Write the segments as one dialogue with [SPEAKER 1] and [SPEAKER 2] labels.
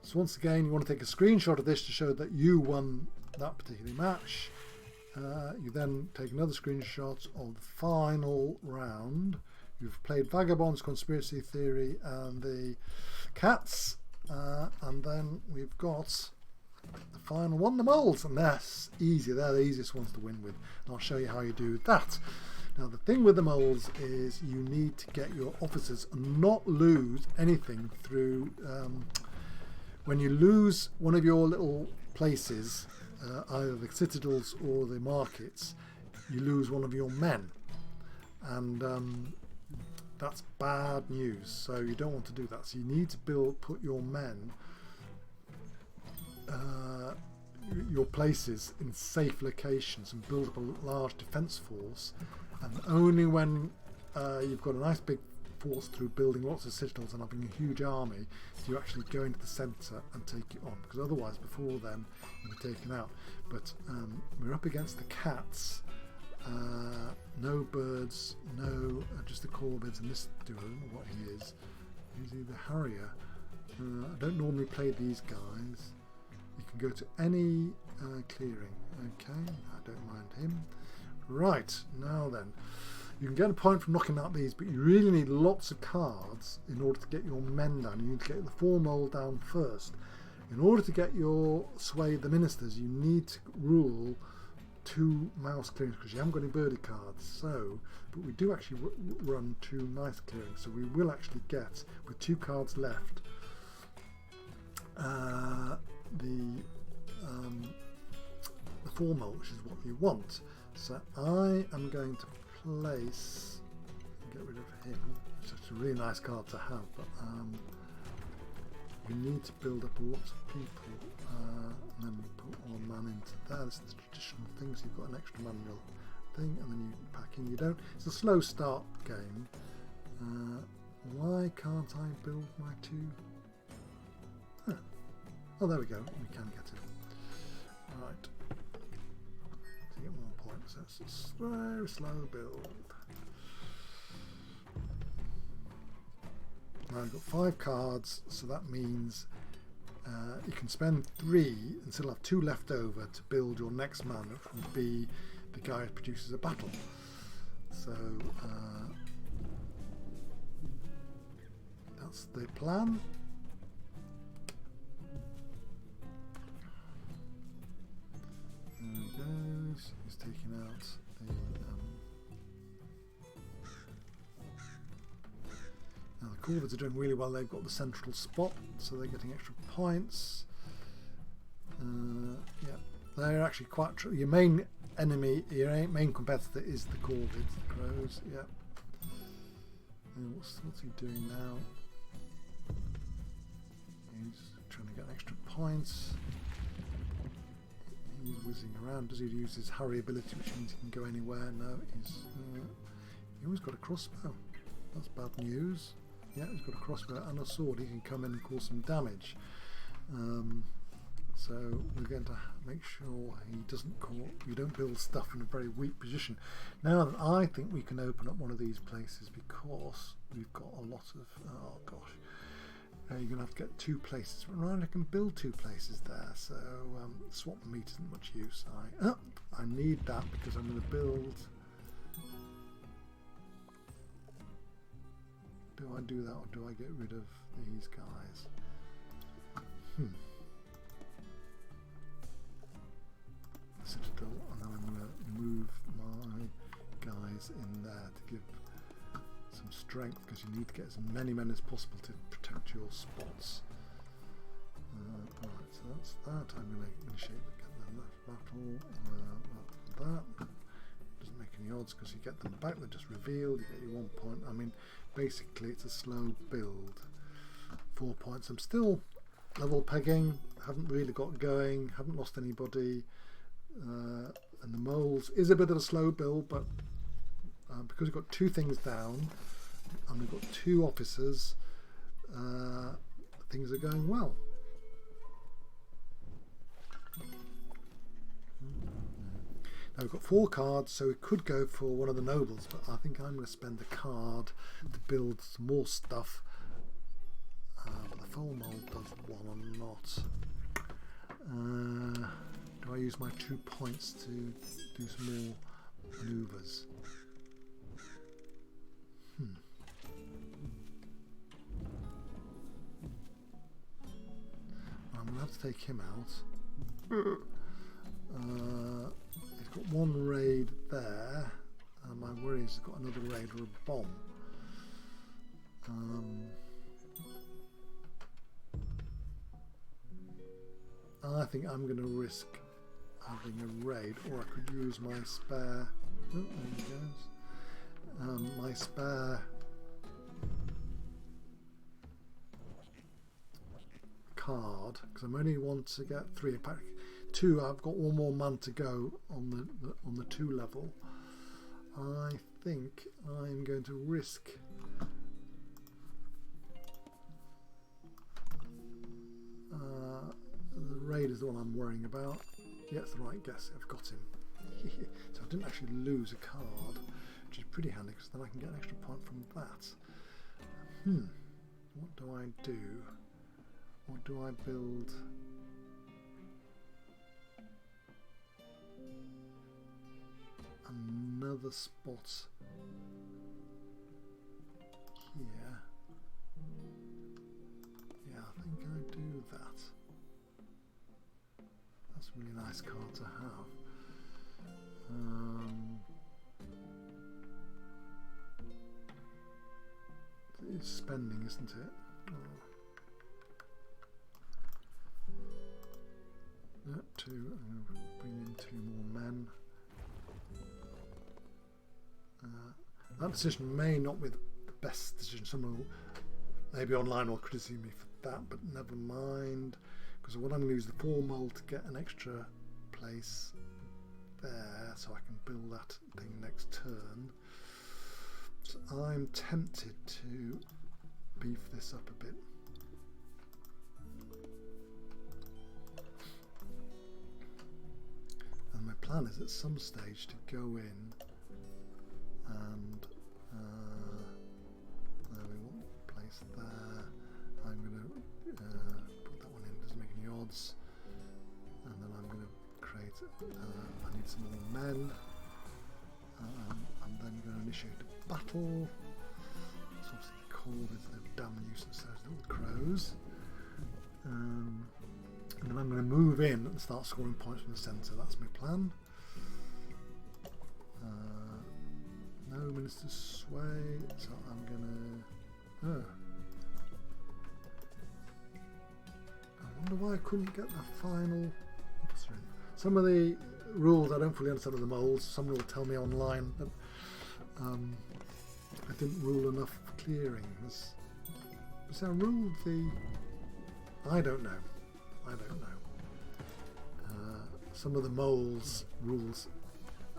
[SPEAKER 1] So once again, you want to take a screenshot of this to show that you won that particular match. You then take another screenshot of the final round. You've played Vagabonds, Conspiracy Theory and the Cats. And then we've got the final one, the moles. And that's easy. They're the easiest ones to win with. And I'll show you how you do that. Now the thing with the moles is you need to get your officers and not lose anything through... when you lose one of your little places, either the citadels or the markets, you lose one of your men. And that's bad news, so you don't want to do that. So you need to put your men, your places in safe locations and build up a large defence force. And only when you've got a nice big force through building lots of citadels and having a huge army do you actually go into the centre and take it on, because otherwise before then you'll be taken out. But we're up against the Cats. No birds, no, just the corvids, and this dude, I don't know what he is. Is he the Harrier? I don't normally play these guys. You can go to any clearing. Okay, I don't mind him. Right, now then. You can get a point from knocking out these, but you really need lots of cards in order to get your men down. You need to get the 4 mole down first. In order to get your sway the ministers, you need to rule 2 mouse clearings, because you haven't got any birdie cards. So, but we do actually run 2 nice clearings, so we will actually get, with 2 cards left, the 4 mole, which is what you want. So I am going to place, get rid of him. It's just a really nice card to have, but we need to build up a lot of people, and then we put one man into that. It's the traditional things. You've got an extra manual thing, and then you pack in. You don't. It's a slow start game. Why can't I build my 2? Huh. Oh, there we go. We can get it. Right. To get 1 point, so it's a very slow build. Now I've got 5 cards, so that means you can spend 3 and still have 2 left over to build your next man, which would be the guy who produces a battle. So that's the plan. There he goes. He's taking out the now the corvids are doing really well. They've got the central spot, so they're getting extra points. Yeah, they're actually quite your main enemy, your main competitor is the corvids, the crows. Yeah. And what's he doing now? He's trying to get extra points. He's whizzing around. Does he use his hurry ability, which means he can go anywhere? No, he always got a crossbow. That's bad news. Yeah, he's got a crossbow and a sword. He can come in and cause some damage. So we're going to make sure he doesn't you don't build stuff in a very weak position. Now I think we can open up one of these places, because we've got a lot of, oh gosh, you're going to have to get 2 places. Right, I can build 2 places there, so swap meat isn't much use. I need that because I'm going to build. Do I do that, or do I get rid of these guys? Citadel, and then I'm going to move my guys in there to give some strength, because you need to get as many men as possible to protect your spots. Alright, so that's that. I'm going to initiate the left battle. That doesn't make any odds because you get them back. They're just revealed. You get your 1 point. I mean, basically, it's a slow build. 4 points. I'm still level pegging. Haven't really got going. Haven't lost anybody. And the moles is a bit of a slow build, but because we've got 2 things down and we've got 2 officers, things are going well. Now we've got 4 cards, so we could go for one of the nobles, but I think I'm going to spend a card to build some more stuff. But the full mold does 1 or not. use my 2 points to do some more manoeuvres. I'm going to have to take him out. He's got one raid there. My worry is he's got another raid or a bomb. I think I'm going to risk having a raid, or I could use my spare. Oh, there he goes. My spare card, because I'm only want to get 3. In fact, 2. I've got one more man to go on the 2 level. I think I'm going to risk the raid is the one I'm worrying about. Yeah, it's the right guess. I've got him. So I didn't actually lose a card, which is pretty handy because then I can get an extra point from that. What do I do? What do I build? Another spot here. Yeah, I think I do that. That's a really nice card to have. It's spending, isn't it? I'm going to bring in 2 more men. That decision may not be the best decision. Someone will, maybe online will criticise me for that, but never mind. Because what I'm going to use the 4 mole to get an extra place there, so I can build that thing next turn. So I'm tempted to beef this up a bit. And my plan is at some stage to go in and there we want a place there. I'm going to put that one in, doesn't make any odds. And then I'm going to create, I need some more men. I'm then going to initiate a battle. It's obviously cold, it's a damn nuisance, those little crows. And then I'm going to move in and start scoring points from the centre. That's my plan. No Minister's Sway, so I'm going to... I wonder why I couldn't get the final officer in. Some of the rules I don't fully understand of the moles. Someone will tell me online that I didn't rule enough clearings. So I ruled the... I don't know. Some of the moles rules,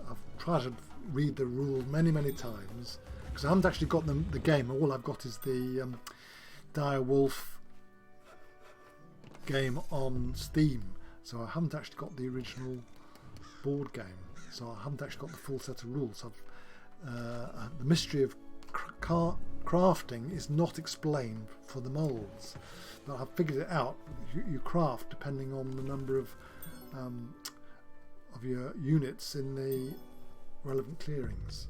[SPEAKER 1] I've tried to read the rule many times because I haven't actually got the game. All I've got is the Dire Wolf game on Steam, so I haven't actually got the original board game, so I haven't actually got the full set of rules. The mystery of crafting is not explained for the moles, but I've figured it out. You craft depending on the number of your units in the relevant clearings.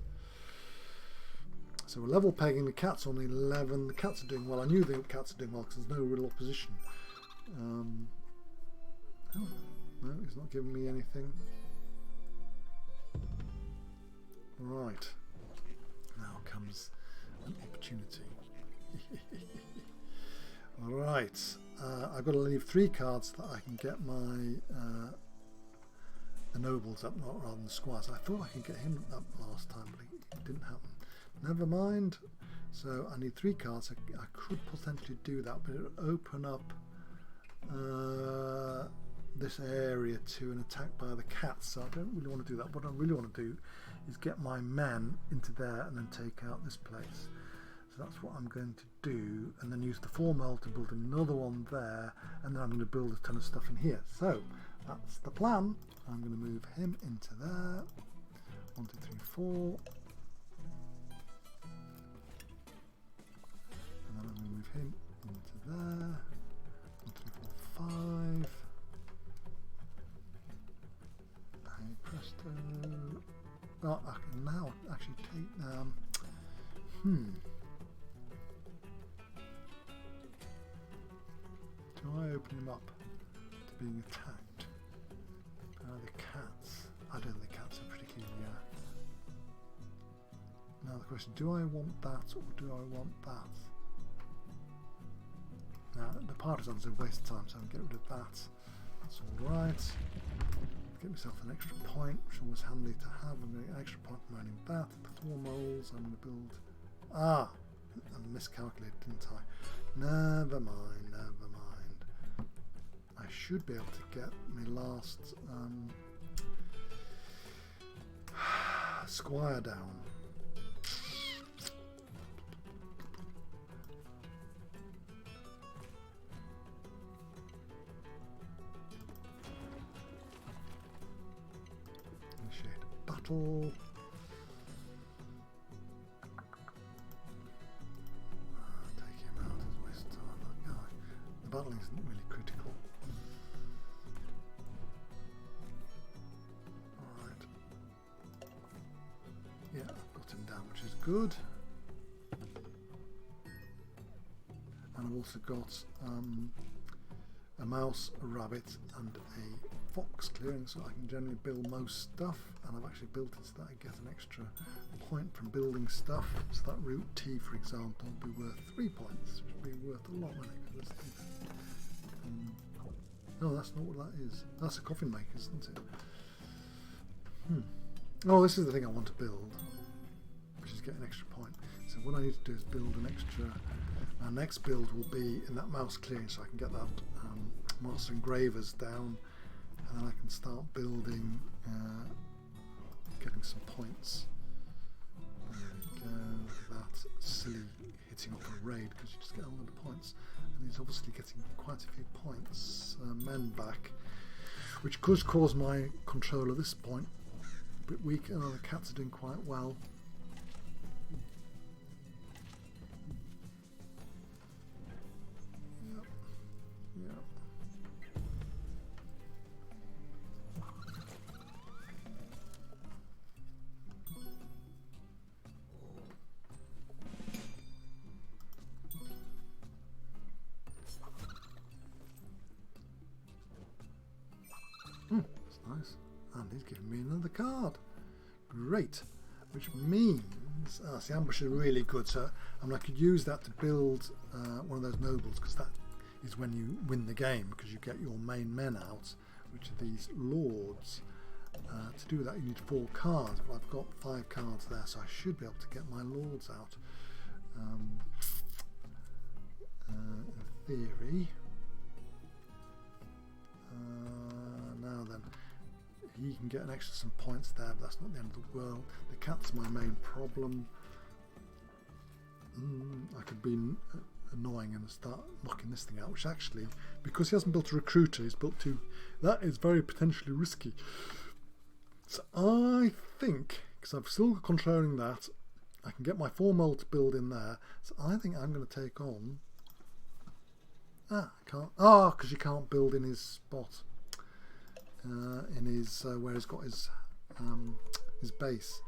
[SPEAKER 1] So we're level pegging. The cat's on 11. The cats are doing well. I knew the cats are doing well because there's no real opposition. Oh, no, he's not giving me anything. Right, now comes an opportunity. Alright, I've got to leave 3 cards so that I can get my the nobles up rather than the squires. I thought I could get him up last time, but it didn't happen. Never mind. So I need 3 cards. I could potentially do that, but it would open up this area to an attack by the cats, so I don't really want to do that. What I really want to do is get my men into there and then take out this place. So that's what I'm going to do, and then use the 4 mole to build another one there, and then I'm going to build a ton of stuff in here. So that's the plan. I'm going to move him into there. 1, 2, 3, 4. And then I'm going to move him into there. 1, 2, 3, 4, 5. Do I open him up to being attacked? The cats. I don't think cats are particularly. Now the question: do I want that or do I want that? Now the partisans are a waste of time, so I'm going to get rid of that. That's all right. Get myself an extra point, which is always handy to have. I'm going to get an extra point from mining that. The 4 moles. I'm going to build. I miscalculated, didn't I? Never mind. Never mind. I should be able to get my last squire down. Initiate battle. Take him out as a waste of time, that guy. The battling isn't really critical. Alright. Yeah, I've got him down, which is good. And I've also got a mouse, a rabbit, and a fox clearing, so I can generally build most stuff. And I've actually built it so that I get an extra point from building stuff. So that route T, for example, will be worth 3 points, which will be worth a lot of money. No, that's not what that is. That's a coffin maker, isn't it? Oh, this is the thing I want to build, which is get an extra point. So what I need to do is build an extra. Our next build will be in that mouse clearing, so I can get that master engravers down, and then I can start building, getting some points. There we go. Look at that silly hitting off a raid because you just get all the points, and he's obviously getting quite a few points. Men back, which could cause my control at this point a bit weak. Oh, the cats are doing quite well. That's nice. And he's giving me another card. Great. Which means, see, ambush is really good. So I could use that to build one of those nobles, because that is when you win the game, because you get your main men out, which are these lords. To do that you need 4 cards, but I've got 5 cards there, so I should be able to get my lords out. In theory. Now then, he can get an extra some points there, but that's not the end of the world. The cat's my main problem. I could be annoying and start knocking this thing out, which actually, because he hasn't built a recruiter, he's built 2. That is very potentially risky. So I think, because I'm still controlling that, I can get my 4 mole to build in there. So I think I'm going to take on. I can't. Because you can't build in his spot. In his where he's got his base.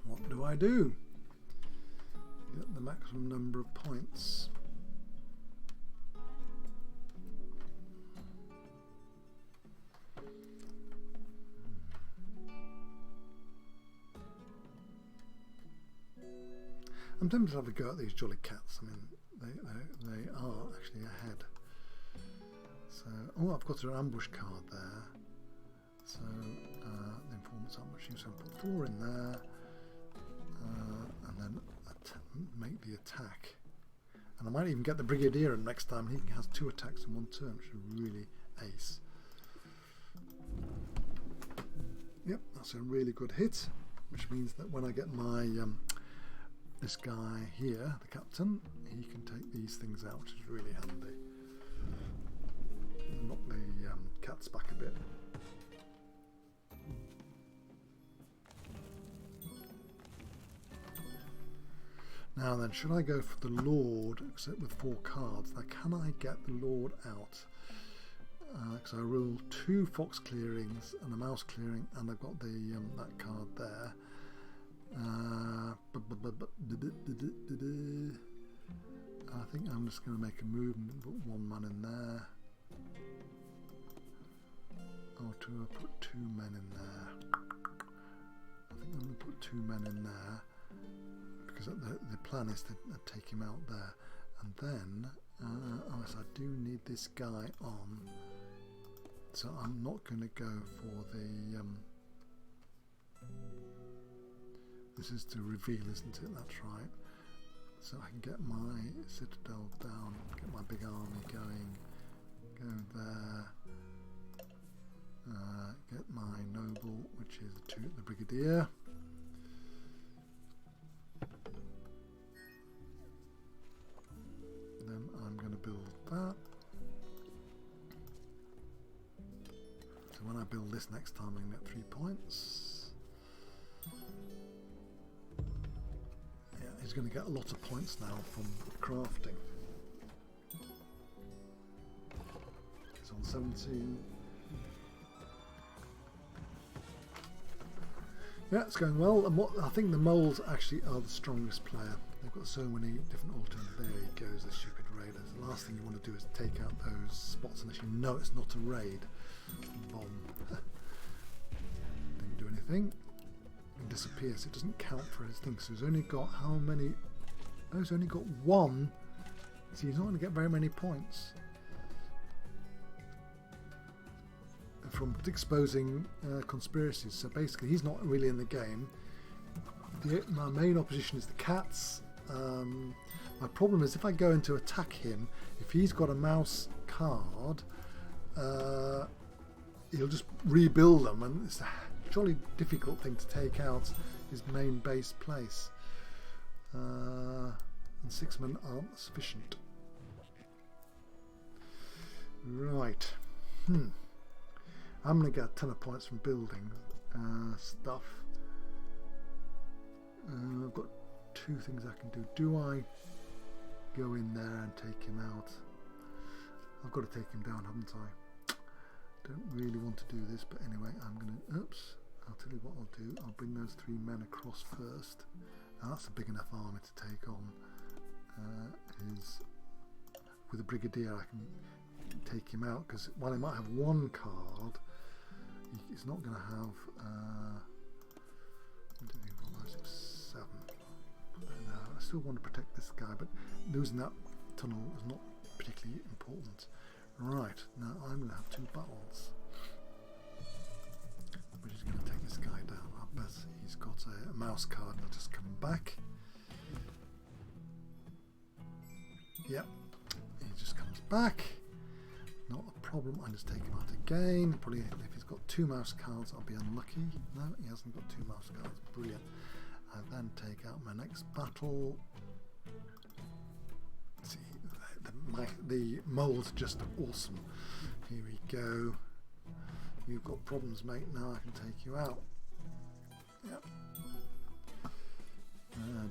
[SPEAKER 1] What do I do? Get the maximum number of points. I'm tempted to have a go at these jolly cats. I mean, they are actually ahead. So, oh, I've got an ambush card there. So, the informant's ambushing, so I'll put 4 in there, and then make the attack. And I might even get the Brigadier in next time. He has 2 attacks in 1 turn, which is really ace. Yep, that's a really good hit, which means that when I get my this guy here, the captain, he can take these things out, which is really handy. Knock the cats back a bit. Now then, should I go for the Lord, except with 4 cards? Now, can I get the Lord out? Because I rule 2 fox clearings and a mouse clearing, and I've got the that card there. I think I'm just going to make a move and put 1 man in there. Or to put 2 men in there. I think I'm going to put 2 men in there. Because the plan is to take him out there. And then, so I do need this guy on. So I'm not going to go for the... this is to reveal, isn't it? That's right. So I can get my citadel down, get my big army going, go there, get my noble, which is the brigadier. Then I'm going to build that. So when I build this next time, I'm going to get 3 points. Yeah, he's going to get a lot of points now from crafting. He's on 17. Yeah, it's going well. And I think the moles actually are the strongest player. They've got so many different alternatives. There he goes, the stupid raiders. The last thing you want to do is take out those spots unless you know it's not a raid. Bomb. Didn't do anything. It disappears. It doesn't count for his thing. So he's only got how many? Oh, he's only got 1. So he's not going to get very many points from exposing conspiracies. So basically, he's not really in the game. My main opposition is the cats. My problem is if I go in to attack him, if he's got a mouse card, he'll just rebuild them, and it's a jolly difficult thing to take out his main base place. And 6 men aren't sufficient. Right. I'm going to get a ton of points from building stuff. I've got 2 things I can do. Do I go in there and take him out? I've got to take him down, haven't I? Don't really want to do this, but anyway, I'm going to... Oops. I'll tell you what I'll do. I'll bring those 3 men across first. Now that's a big enough army to take on. With a brigadier, I can take him out, because while he might have 1 card, he's not going to have... 1, 2, 3, 4, 5, 6, 7. I still want to protect this guy, but losing that tunnel is not particularly important. Right, now I'm going to have 2 battles. We're just going to take this guy down. I bet he's got a mouse card and I'll just come back. Yep, he just comes back. Not a problem, I just take him out again. Probably if he's got 2 mouse cards, I'll be unlucky. No, he hasn't got 2 mouse cards. Brilliant. I then take out my next battle. See, the mole's just awesome. Here we go. You've got problems, mate. Now I can take you out. Yep.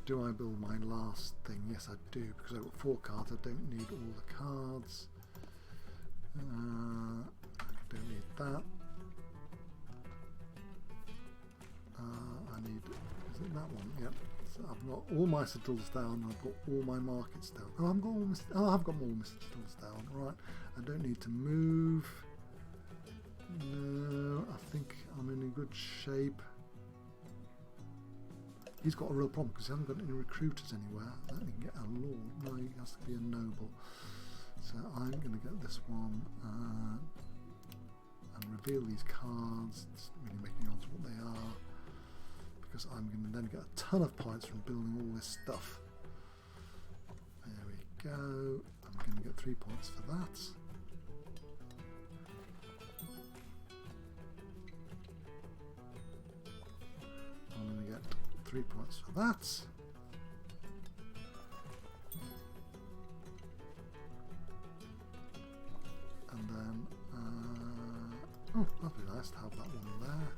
[SPEAKER 1] Do I build my last thing? Yes, I do, because I've got 4 cards. I don't need all the cards. I don't need that. I need... Is it that one? Yep. So I've got all my citadels down. I've got all my markets down. Oh, I've got all my, I've got all my citadels down. Right. I don't need to move. No, I think I'm in a good shape. He's got a real problem because he hasn't got any recruiters anywhere. I don't think he can get a lord. No, he has to be a noble. So I'm going to get this one and reveal these cards. It's really making odds what they are, because I'm going to then get a ton of points from building all this stuff. There we go. I'm going to get 3 points for that. I'm going to get 3 points for that. And then be nice to have that one there.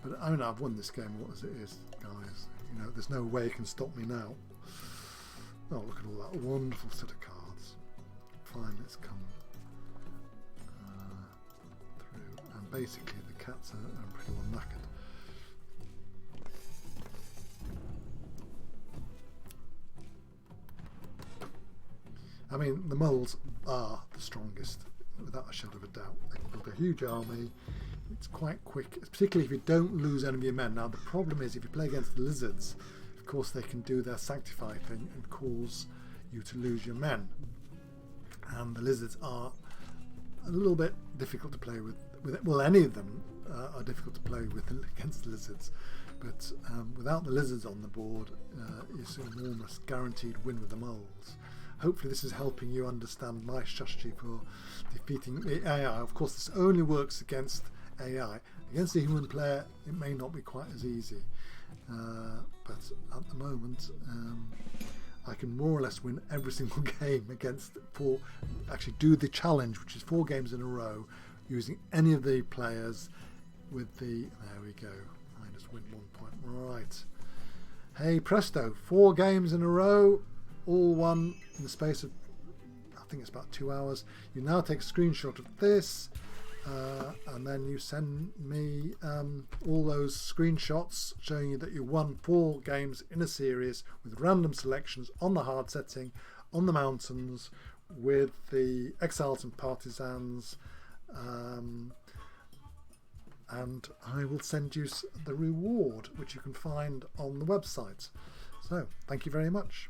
[SPEAKER 1] But I mean, I've won this game as it is, guys. You know, there's no way you can stop me now. Oh, look at all that wonderful set of cards. Fine, let's come through. And basically, the cats are pretty well knackered. I mean, the moles are the strongest, without a shadow of a doubt. They can build a huge army. It's quite quick, particularly if you don't lose any of your men. Now, the problem is if you play against the lizards, of course, they can do their sanctify thing and cause you to lose your men. And the lizards are a little bit difficult to play with. Well, any of them are difficult to play with against the lizards. But without the lizards on the board, it's an almost guaranteed win with the moles. Hopefully this is helping you understand my strategy for defeating the AI. Of course, this only works against AI. Against a human player, it may not be quite as easy. But at the moment, I can more or less win every single game against actually do the challenge, which is 4 games in a row, using any of the players with the, there we go, I just win 1 point, right. Hey presto, 4 games in a row, all won in the space of, I think it's about 2 hours. You now take a screenshot of this, and then you send me all those screenshots showing you that you won 4 games in a series with random selections on the hard setting, on the mountains, with the exiles and partisans, and I will send you the reward, which you can find on the website. So thank you very much.